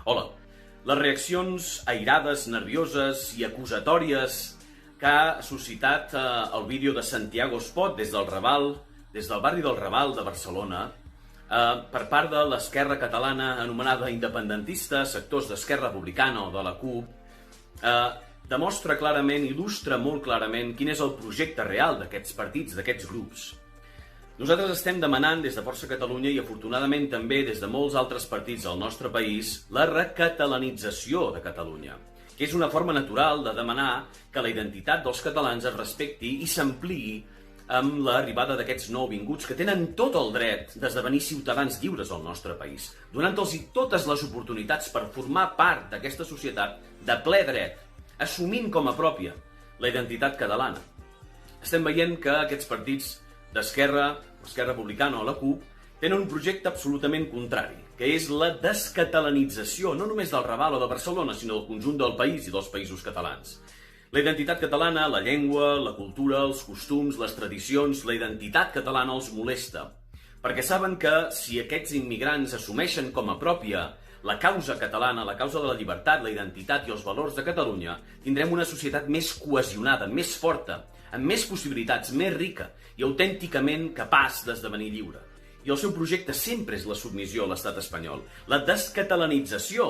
Hola. Les reaccions airades, nervioses i acusatòries que ha suscitat el vídeo de Santiago Espot des del barri del Raval de Barcelona, per part de l'esquerra catalana anomenada independentista, sectors d'Esquerra Republicana o de la CUP, demostra clarament, il·lustra molt clarament quin és el projecte real d'aquests partits, d'aquests grups. Nosaltres estem demanant des de Força Catalunya i afortunadament també des de molts altres partits del nostre país la recatalanització de Catalunya, que és una forma natural de demanar que la identitat dels catalans es respecti i s'ampliï amb l'arribada d'aquests nouvinguts que tenen tot el dret d'esdevenir ciutadans lliures al nostre país, donant-los totes les oportunitats per formar part d'aquesta societat de ple dret, assumint com a pròpia la identitat catalana. Estem veient que aquests partits d'Esquerra, Esquerra Republicana o la CUP, tenen un projecte absolutament contrari, que és la descatalanització, no només del Raval o de Barcelona, sinó del conjunt del país i dels països catalans. La identitat catalana, la llengua, la cultura, els costums, les tradicions, la identitat catalana els molesta, perquè saben que si aquests immigrants assumeixen com a pròpia la causa catalana, la causa de la llibertat, la identitat i els valors de Catalunya, tindrem una societat més cohesionada, més forta, amb més possibilitats, més rica i autènticament capaç d'esdevenir lliure. I el seu projecte sempre és la submissió a l'estat espanyol. La descatalanització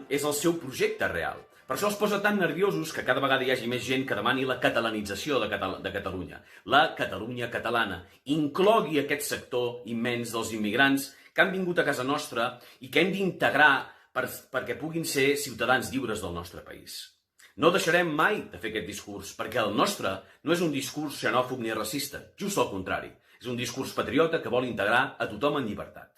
és el seu projecte real. Per això els posa tan nerviosos que cada vegada hi hagi més gent que demani la catalanització de Catalunya. La Catalunya catalana inclogui aquest sector immens dels immigrants que han vingut a casa nostra i que hem d'integrar perquè puguin ser ciutadans lliures del nostre país. No deixarem mai de fer aquest discurs, perquè el nostre no és un discurs xenòfob ni racista, just al contrari. És un discurs patriota que vol integrar a tothom en llibertat.